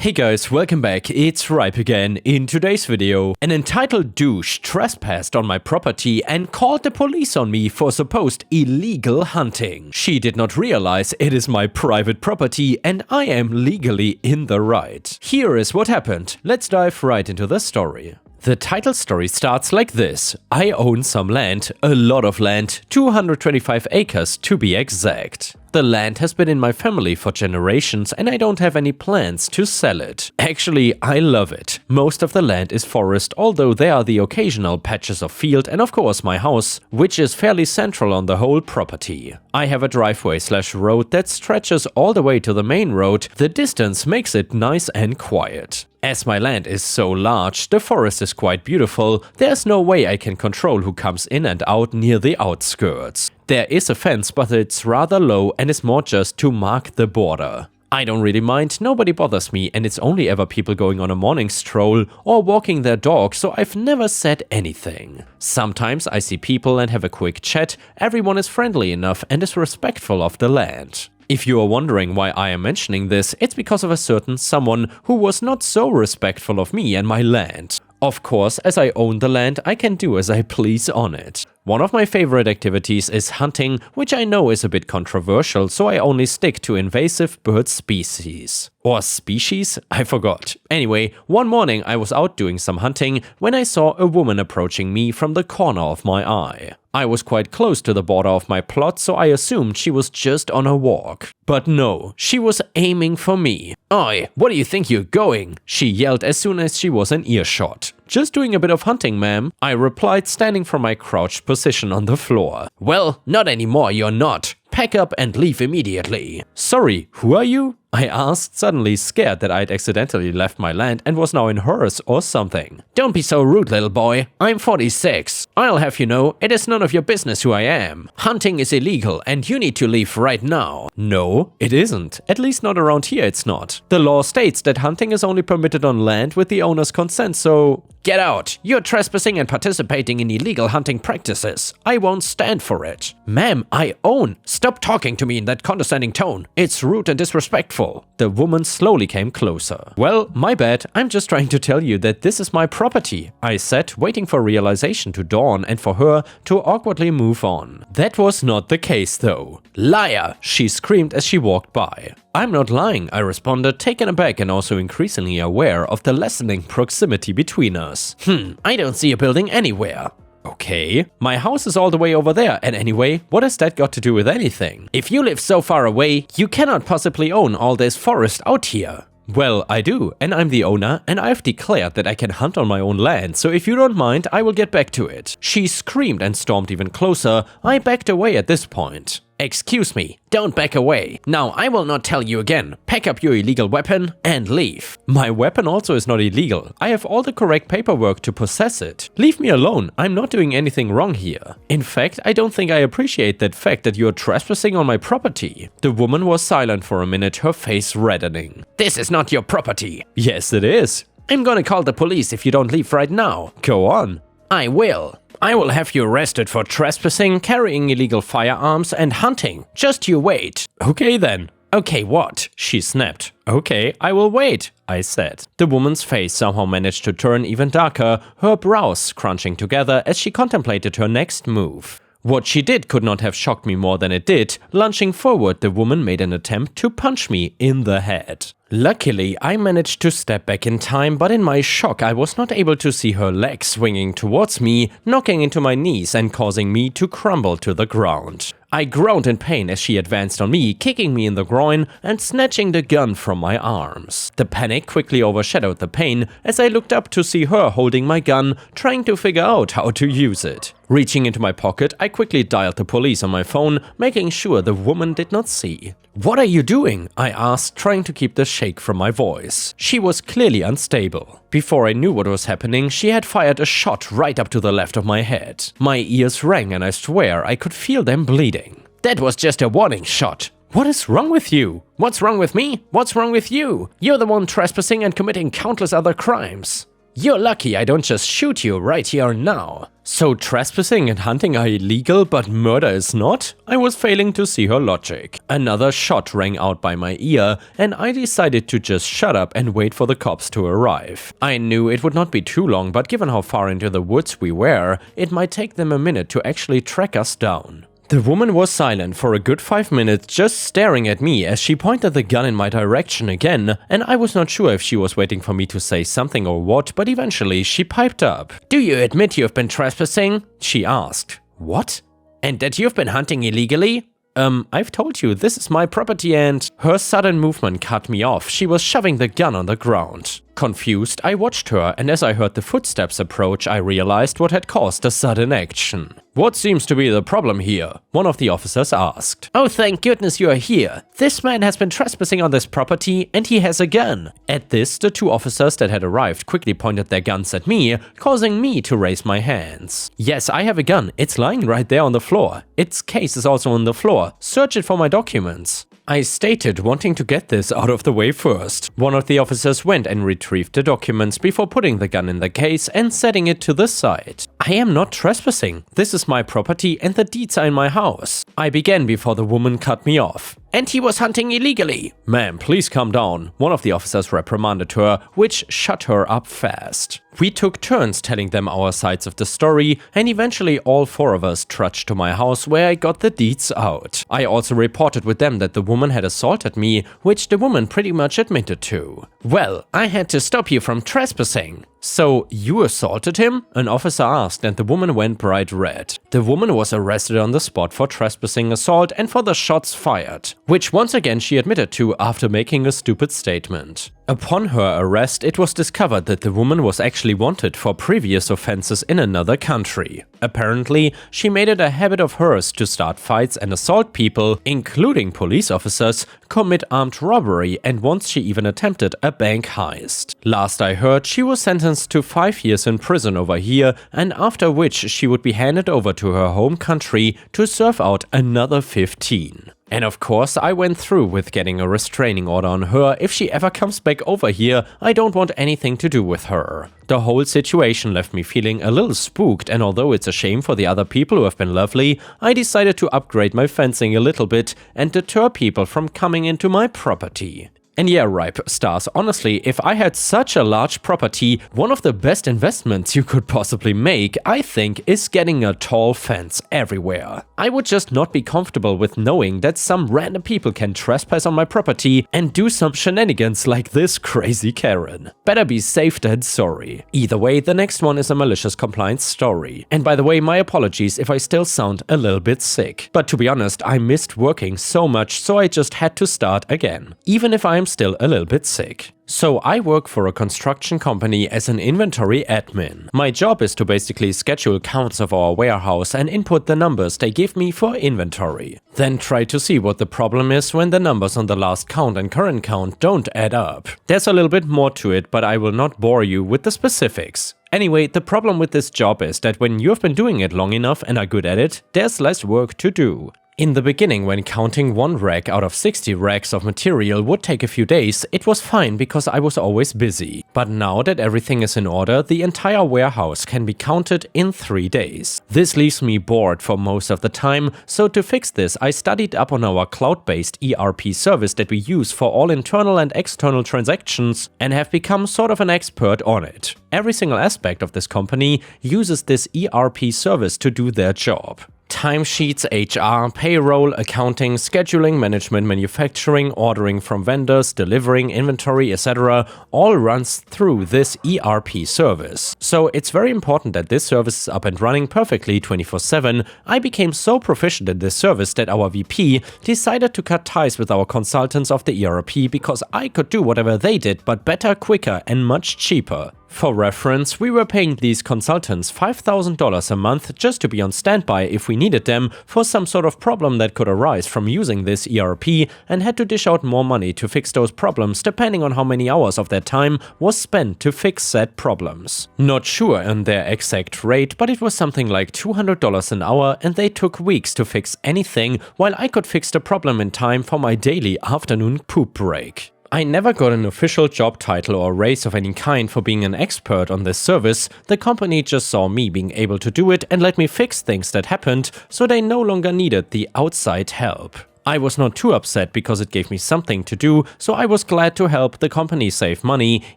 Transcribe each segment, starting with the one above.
Hey guys, welcome back, it's Ripe again. In today's video, an entitled douche trespassed on my property and called the police on me for supposed illegal hunting. She did not realize it is my private property and I am legally in the right. Here is what happened. Let's dive right into the story. The title story starts like this. I own some land, a lot of land, 225 acres to be exact. The land has been in my family for generations and I don't have any plans to sell it. Actually, I love it. Most of the land is forest, although there are the occasional patches of field and of course my house, which is fairly central on the whole property. I have a driveway/road that stretches all the way to the main road. The distance makes it nice and quiet. As my land is so large, the forest is quite beautiful, there's no way I can control who comes in and out near the outskirts. There is a fence, but it's rather low and is more just to mark the border. I don't really mind, nobody bothers me, and it's only ever people going on a morning stroll or walking their dog, so I've never said anything. Sometimes I see people and have a quick chat, everyone is friendly enough and is respectful of the land. If you are wondering why I am mentioning this, it's because of a certain someone who was not so respectful of me and my land. Of course, as I own the land, I can do as I please on it. One of my favorite activities is hunting, which I know is a bit controversial, so I only stick to invasive bird species. Or species? I forgot. Anyway, one morning I was out doing some hunting when I saw a woman approaching me from the corner of my eye. I was quite close to the border of my plot, so I assumed she was just on a walk. But no, she was aiming for me. "Oi, what do you think you're going?" she yelled as soon as she was in earshot. "Just doing a bit of hunting, ma'am," I replied, standing from my crouched position on the floor. "Well, not anymore, you're not. Pack up and leave immediately." "Sorry, who are you?" I asked, suddenly scared that I'd accidentally left my land and was now in hers or something. "Don't be so rude, little boy. I'm 46. I'll have you know, it is none of your business who I am. Hunting is illegal and you need to leave right now." "No, it isn't. At least not around here it's not. The law states that hunting is only permitted on land with the owner's consent, so..." "Get out! You're trespassing and participating in illegal hunting practices. I won't stand for it." "Ma'am, I own." "Stop talking to me in that condescending tone. It's rude and disrespectful." The woman slowly came closer. "Well, my bad. I'm just trying to tell you that this is my property," I said, waiting for realization to dawn and for her to awkwardly move on. That was not the case though. "Liar!" she screamed as she walked by. "I'm not lying," I responded, taken aback and also increasingly aware of the lessening proximity between us. I don't see a building anywhere." "Okay, my house is all the way over there, and anyway, what has that got to do with anything? If you live so far away, you cannot possibly own all this forest out here." "Well, I do, and I'm the owner, and I've declared that I can hunt on my own land, so if you don't mind, I will get back to it." She screamed and stormed even closer. I backed away at this point. "Excuse me, don't back away. Now I will not tell you again. Pack up your illegal weapon and leave." "My weapon also is not illegal. I have all the correct paperwork to possess it. Leave me alone, I'm not doing anything wrong here. In fact, I don't think I appreciate that fact that you're trespassing on my property." The woman was silent for a minute, her face reddening. "This is not your property." "Yes, it is." "I'm gonna call the police if you don't leave right now." "Go on." "I will. I will have you arrested for trespassing, carrying illegal firearms, and hunting. Just you wait." "Okay then." "Okay, what?" she snapped. "Okay, I will wait," I said. The woman's face somehow managed to turn even darker, her brows crunching together as she contemplated her next move. What she did could not have shocked me more than it did. Lunging forward, the woman made an attempt to punch me in the head. Luckily, I managed to step back in time, but in my shock I was not able to see her leg swinging towards me, knocking into my knees and causing me to crumble to the ground. I groaned in pain as she advanced on me, kicking me in the groin and snatching the gun from my arms. The panic quickly overshadowed the pain as I looked up to see her holding my gun, trying to figure out how to use it. Reaching into my pocket, I quickly dialed the police on my phone, making sure the woman did not see. "What are you doing?" I asked, trying to keep the shake from my voice. She was clearly unstable. Before I knew what was happening, she had fired a shot right up to the left of my head. My ears rang and I swear I could feel them bleeding. "That was just a warning shot." "What is wrong with you?" "What's wrong with me? What's wrong with you? You're the one trespassing and committing countless other crimes." You're lucky I don't just shoot you right here now. So trespassing and hunting are illegal, but murder is not? I was failing to see her logic. Another shot rang out by my ear, and I decided to just shut up and wait for the cops to arrive. I knew it would not be too long, but given how far into the woods we were, it might take them a minute to actually track us down. The woman was silent for a good 5 minutes, just staring at me as she pointed the gun in my direction again, and I was not sure if she was waiting for me to say something or what, but eventually she piped up. "Do you admit you've been trespassing?" she asked. "What? And that you've been hunting illegally?" I've told you, this is my property and… Her sudden movement cut me off. She was shoving the gun on the ground. Confused, I watched her, and as I heard the footsteps approach, I realized what had caused the sudden action. "What seems to be the problem here?" one of the officers asked. "Oh, thank goodness you are here. This man has been trespassing on this property, and he has a gun." At this, the two officers that had arrived quickly pointed their guns at me, causing me to raise my hands. "Yes, I have a gun. It's lying right there on the floor. Its case is also on the floor. Search it for my documents." I stated, wanting to get this out of the way first. One of the officers went and retrieved the documents before putting the gun in the case and setting it to the side. "I am not trespassing. This is my property and the deeds are in my house." I began before the woman cut me off. "And he was hunting illegally." "Ma'am, please calm down," one of the officers reprimanded her, which shut her up fast. We took turns telling them our sides of the story, and eventually all four of us trudged to my house where I got the deeds out. I also reported with them that the woman had assaulted me, which the woman pretty much admitted to. "Well, I had to stop you from trespassing." "So, you assaulted him?" an officer asked, and the woman went bright red. The woman was arrested on the spot for trespassing, assault, and for the shots fired, which once again she admitted to after making a stupid statement. Upon her arrest, it was discovered that the woman was actually wanted for previous offenses in another country. Apparently, she made it a habit of hers to start fights and assault people, including police officers, commit armed robbery, and once she even attempted a bank heist. Last I heard, she was sentenced to 5 years in prison over here, and after which she would be handed over to her home country to serve out another 15. And of course, I went through with getting a restraining order on her. If she ever comes back over here, I don't want anything to do with her. The whole situation left me feeling a little spooked, and although it's a shame for the other people who have been lovely, I decided to upgrade my fencing a little bit and deter people from coming into my property. And yeah, Ripe Stars, honestly, if I had such a large property, one of the best investments you could possibly make, I think, is getting a tall fence everywhere. I would just not be comfortable with knowing that some random people can trespass on my property and do some shenanigans like this crazy Karen. Better be safe than sorry. Either way, the next one is a malicious compliance story. And by the way, my apologies if I still sound a little bit sick. But to be honest, I missed working so much, so I just had to start again. Even if I'm still a little bit sick. So I work for a construction company as an inventory admin. My job is to basically schedule counts of our warehouse and input the numbers they give me for inventory. Then try to see what the problem is when the numbers on the last count and current count don't add up. There's a little bit more to it, but I will not bore you with the specifics. Anyway, the problem with this job is that when you've been doing it long enough and are good at it, there's less work to do. In the beginning, when counting one rack out of 60 racks of material would take a few days, it was fine because I was always busy. But now that everything is in order, the entire warehouse can be counted in 3 days. This leaves me bored for most of the time, so to fix this, I studied up on our cloud-based ERP service that we use for all internal and external transactions and have become sort of an expert on it. Every single aspect of this company uses this ERP service to do their job. Timesheets, HR, payroll, accounting, scheduling, management, manufacturing, ordering from vendors, delivering, inventory, etc. all runs through this ERP service. So it's very important that this service is up and running perfectly 24/7. I became so proficient in this service that our VP decided to cut ties with our consultants of the ERP because I could do whatever they did, but better, quicker, and much cheaper. For reference, we were paying these consultants $5,000 a month just to be on standby if we needed them for some sort of problem that could arise from using this ERP, and had to dish out more money to fix those problems depending on how many hours of their time was spent to fix said problems. Not sure on their exact rate, but it was something like $200 an hour, and they took weeks to fix anything, while I could fix the problem in time for my daily afternoon poop break. I never got an official job title or raise of any kind for being an expert on this service. The company just saw me being able to do it and let me fix things that happened, so they no longer needed the outside help. I was not too upset because it gave me something to do, so I was glad to help the company save money,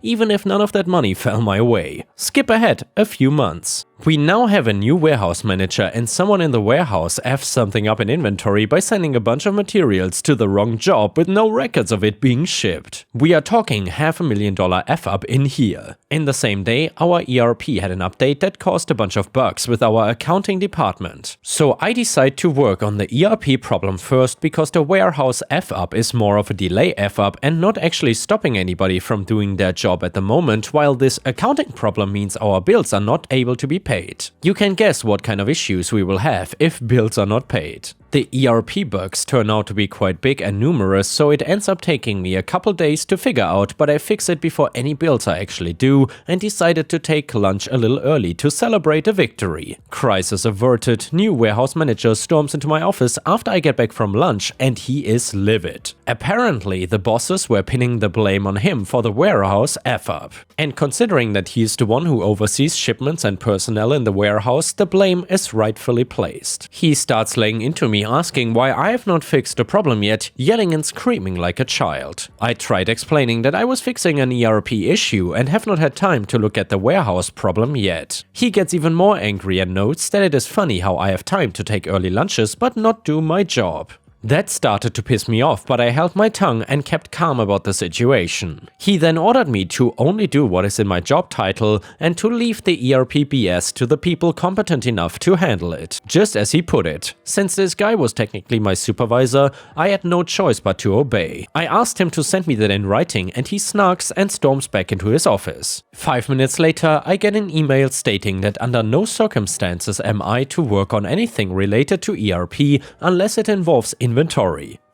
even if none of that money fell my way. Skip ahead a few months. We now have a new warehouse manager, and someone in the warehouse effed something up in inventory by sending a bunch of materials to the wrong job with no records of it being shipped. We are talking $500,000 F-up in here. In the same day, our ERP had an update that caused a bunch of bugs with our accounting department. So I decide to work on the ERP problem first because the warehouse F-up is more of a delay F-up and not actually stopping anybody from doing their job at the moment, while this accounting problem means our bills are not able to be paid. You can guess what kind of issues we will have if bills are not paid. The ERP bugs turn out to be quite big and numerous, so it ends up taking me a couple days to figure out, but I fix it before any bills are actually due and decided to take lunch a little early to celebrate a victory. Crisis averted, new warehouse manager storms into my office after I get back from lunch and he is livid. Apparently, the bosses were pinning the blame on him for the warehouse F-up. And considering that he is the one who oversees shipments and personnel in the warehouse, the blame is rightfully placed. He starts laying into me asking why I have not fixed the problem yet, yelling and screaming like a child. I tried explaining that I was fixing an ERP issue and have not had time to look at the warehouse problem yet. He gets even more angry and notes that it is funny how I have time to take early lunches but not do my job. That started to piss me off, but I held my tongue and kept calm about the situation. He then ordered me to only do what is in my job title and to leave the ERP BS to the people competent enough to handle it. Just as he put it. Since this guy was technically my supervisor, I had no choice but to obey. I asked him to send me that in writing and he snarks and storms back into his office. 5 minutes later, I get an email stating that under no circumstances am I to work on anything related to ERP unless it involves inventory.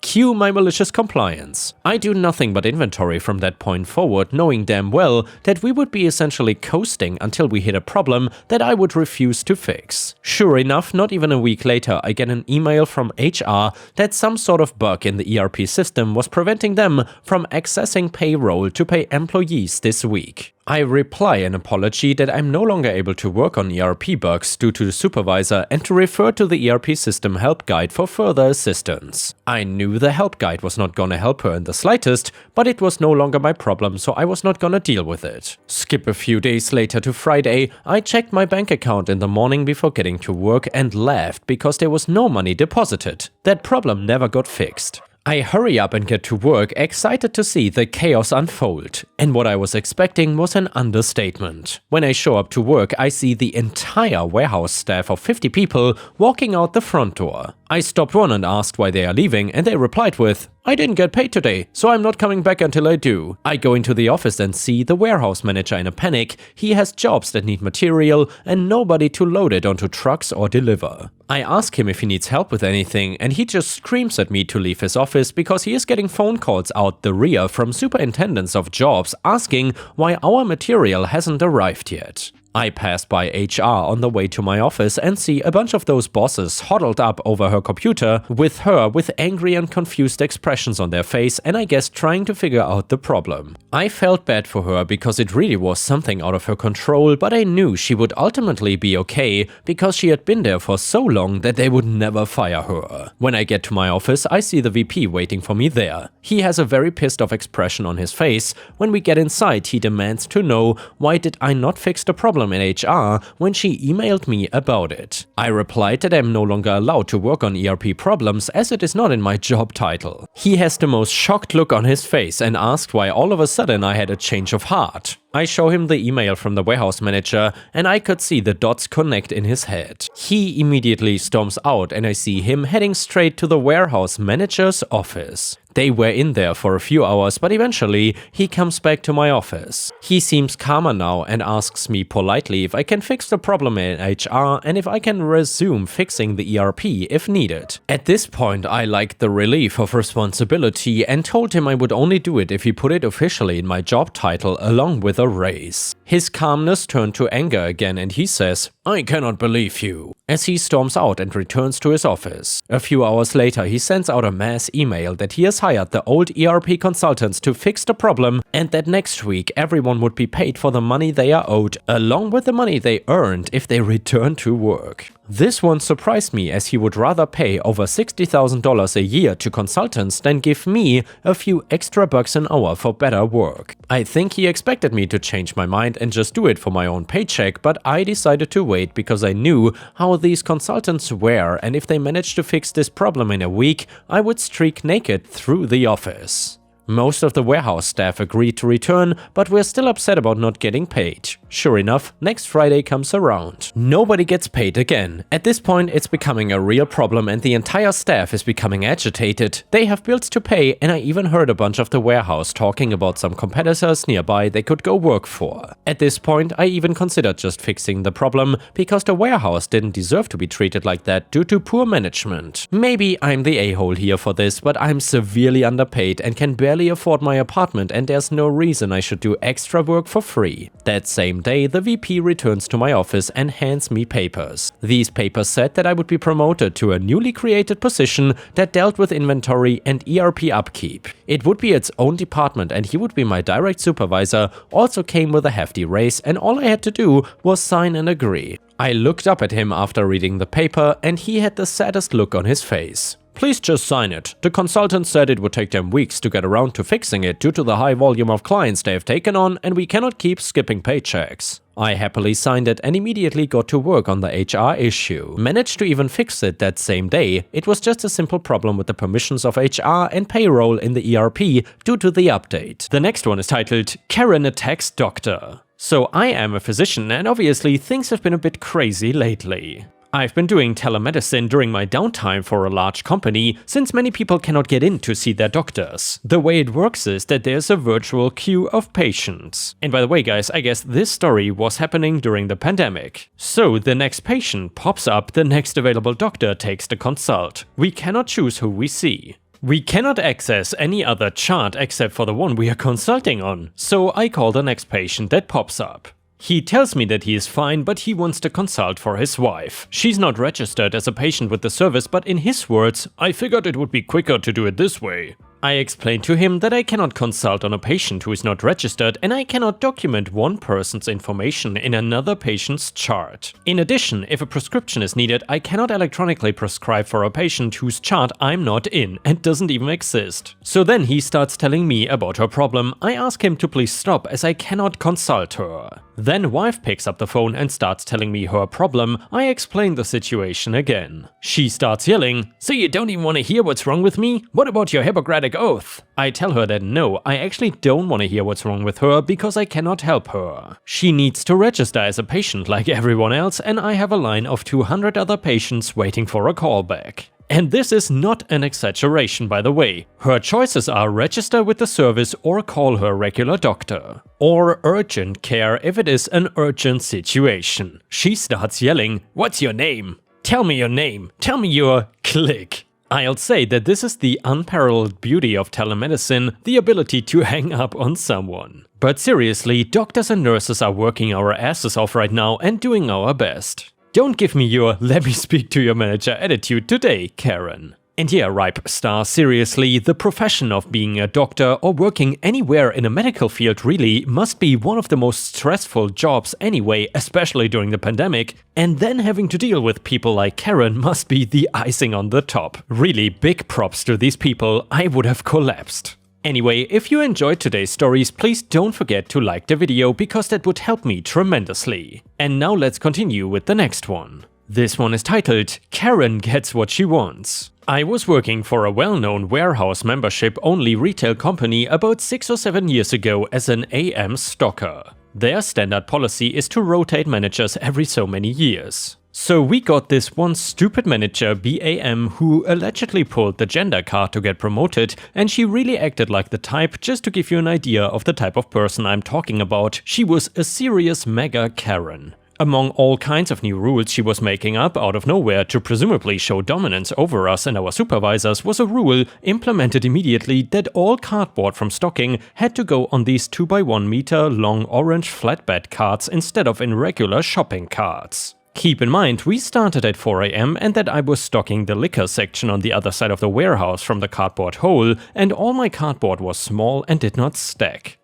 Cue my malicious compliance. I do nothing but inventory from that point forward, knowing damn well that we would be essentially coasting until we hit a problem that I would refuse to fix. Sure enough, not even a week later, I get an email from HR that some sort of bug in the ERP system was preventing them from accessing payroll to pay employees this week. I reply an apology that I'm no longer able to work on ERP bugs due to the supervisor and to refer to the ERP system help guide for further assistance. I knew the help guide was not gonna help her in the slightest, but it was no longer my problem, so I was not gonna deal with it. Skip a few days later to Friday, I checked my bank account in the morning before getting to work and laughed because there was no money deposited. That problem never got fixed. I hurry up and get to work, excited to see the chaos unfold. And what I was expecting was an understatement. When I show up to work, I see the entire warehouse staff of 50 people walking out the front door. I stopped one and asked why they are leaving, and they replied with, "I didn't get paid today, so I'm not coming back until I do." I go into the office and see the warehouse manager in a panic. He has jobs that need material and nobody to load it onto trucks or deliver. I ask him if he needs help with anything, and he just screams at me to leave his office because he is getting phone calls out the rear from superintendents of jobs asking why our material hasn't arrived yet. I pass by HR on the way to my office and see a bunch of those bosses huddled up over her computer with her with angry and confused expressions on their face and I guess trying to figure out the problem. I felt bad for her because it really was something out of her control, but I knew she would ultimately be okay because she had been there for so long that they would never fire her. When I get to my office, I see the VP waiting for me there. He has a very pissed off expression on his face. When we get inside, he demands to know why did I not fix the problem in HR when she emailed me about it. I replied that I'm no longer allowed to work on ERP problems as it is not in my job title. He has the most shocked look on his face and asked why all of a sudden I had a change of heart. I show him the email from the warehouse manager and I could see the dots connect in his head. He immediately storms out and I see him heading straight to the warehouse manager's office. They were in there for a few hours, but eventually he comes back to my office. He seems calmer now and asks me politely if I can fix the problem in HR and if I can resume fixing the ERP if needed. At this point, I liked the relief of responsibility and told him I would only do it if he put it officially in my job title along with a raise. His calmness turned to anger again and he says, "I cannot believe you," as he storms out and returns to his office. A few hours later, he sends out a mass email that he has hired the old ERP consultants to fix the problem and that next week everyone would be paid for the money they are owed, along with the money they earned if they return to work. This one surprised me, as he would rather pay over $60,000 a year to consultants than give me a few extra bucks an hour for better work. I think he expected me to change my mind and just do it for my own paycheck, but I decided to wait because I knew how these consultants were, and if they managed to fix this problem in a week, I would streak naked through the office. Most of the warehouse staff agreed to return, but we're still upset about not getting paid. Sure enough, next Friday comes around. Nobody gets paid again. At this point, it's becoming a real problem and the entire staff is becoming agitated. They have bills to pay, and I even heard a bunch of the warehouse talking about some competitors nearby they could go work for. At this point, I even considered just fixing the problem, because the warehouse didn't deserve to be treated like that due to poor management. Maybe I'm the a-hole here for this, but I'm severely underpaid and can barely afford my apartment, and there's no reason I should do extra work for free. That same day, the VP returns to my office and hands me papers. These papers said that I would be promoted to a newly created position that dealt with inventory and ERP upkeep. It would be its own department and he would be my direct supervisor, also came with a hefty raise, and all I had to do was sign and agree. I looked up at him after reading the paper and he had the saddest look on his face. "Please just sign it. The consultant said it would take them weeks to get around to fixing it due to the high volume of clients they have taken on, and we cannot keep skipping paychecks." I happily signed it and immediately got to work on the HR issue. Managed to even fix it that same day. It was just a simple problem with the permissions of HR and payroll in the ERP due to the update. The next one is titled "Karen Attacks Doctor." So I am a physician and obviously things have been a bit crazy lately. I've been doing telemedicine during my downtime for a large company, since many people cannot get in to see their doctors. The way it works is that there's a virtual queue of patients. And by the way guys, I guess this story was happening during the pandemic. So the next patient pops up, the next available doctor takes the consult. We cannot choose who we see. We cannot access any other chart except for the one we are consulting on. So I call the next patient that pops up. He tells me that he is fine, but he wants to consult for his wife. She's not registered as a patient with the service, but in his words, "I figured it would be quicker to do it this way." I explained to him that I cannot consult on a patient who is not registered, and I cannot document one person's information in another patient's chart. In addition, if a prescription is needed, I cannot electronically prescribe for a patient whose chart I'm not in and doesn't even exist. So then he starts telling me about her problem. I ask him to please stop, as I cannot consult her. Then wife picks up the phone and starts telling me her problem. I explain the situation again. She starts yelling, "So you don't even want to hear what's wrong with me? What about your Hippocratic oath?" I tell her that no, I actually don't want to hear what's wrong with her because I cannot help her. She needs to register as a patient like everyone else, and I have a line of 200 other patients waiting for a callback. And this is not an exaggeration, by the way. Her choices are register with the service or call her regular doctor. Or urgent care if it is an urgent situation. She starts yelling, "What's your name? Tell me your name. Tell me your click." I'll say that this is the unparalleled beauty of telemedicine, the ability to hang up on someone. But seriously, doctors and nurses are working our asses off right now and doing our best. Don't give me your "let me speak to your manager" attitude today, Karen. And yeah, Ripe Star, seriously, the profession of being a doctor or working anywhere in a medical field really must be one of the most stressful jobs anyway, especially during the pandemic. And then having to deal with people like Karen must be the icing on the top. Really big props to these people, I would have collapsed. Anyway, if you enjoyed today's stories, please don't forget to like the video because that would help me tremendously. And now let's continue with the next one. This one is titled "Karen Gets What She Wants." I was working for a well-known warehouse membership-only retail company about 6 or 7 years ago as an AM stalker. Their standard policy is to rotate managers every so many years. So we got this one stupid manager, BAM, who allegedly pulled the gender card to get promoted, and she really acted like the type. Just to give you an idea of the type of person I'm talking about, she was a serious mega Karen. Among all kinds of new rules she was making up out of nowhere to presumably show dominance over us and our supervisors was a rule implemented immediately that all cardboard from stocking had to go on these 2x1 meter long orange flatbed cards instead of in regular shopping carts. Keep in mind, we started at 4 AM and that I was stocking the liquor section on the other side of the warehouse from the cardboard hole, and all my cardboard was small and did not stack.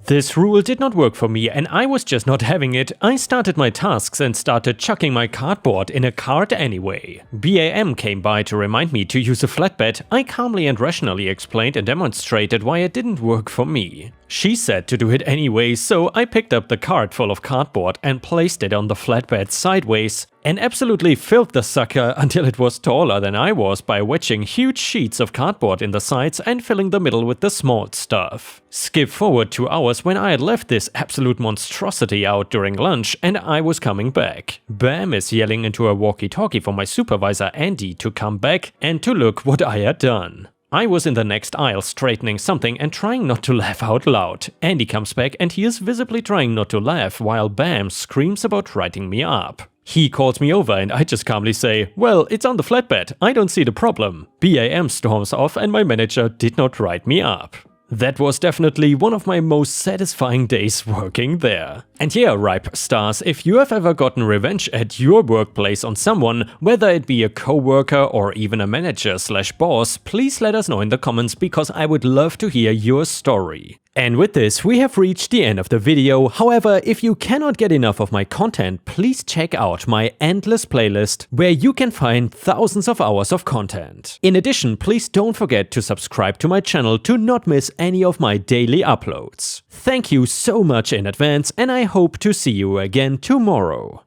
This rule did not work for me and I was just not having it. I started my tasks and started chucking my cardboard in a cart anyway. BAM came by to remind me to use a flatbed. I calmly and rationally explained and demonstrated why it didn't work for me. She said to do it anyway, so I picked up the cart full of cardboard and placed it on the flatbed sideways and absolutely filled the sucker until it was taller than I was by wedging huge sheets of cardboard in the sides and filling the middle with the small stuff. Skip forward 2 hours when I had left this absolute monstrosity out during lunch and I was coming back. Bam is yelling into a walkie-talkie for my supervisor Andy to come back and to look what I had done. I was in the next aisle straightening something and trying not to laugh out loud. Andy comes back and he is visibly trying not to laugh while Bam screams about writing me up. He calls me over and I just calmly say, "Well, it's on the flatbed, I don't see the problem." BAM storms off and my manager did not write me up. That was definitely one of my most satisfying days working there. And yeah, Ripe Stars, if you have ever gotten revenge at your workplace on someone, whether it be a coworker or even a manager/boss, please let us know in the comments because I would love to hear your story. And with this, we have reached the end of the video. However, if you cannot get enough of my content, please check out my endless playlist where you can find thousands of hours of content. In addition, please don't forget to subscribe to my channel to not miss any of my daily uploads. Thank you so much in advance and I hope to see you again tomorrow.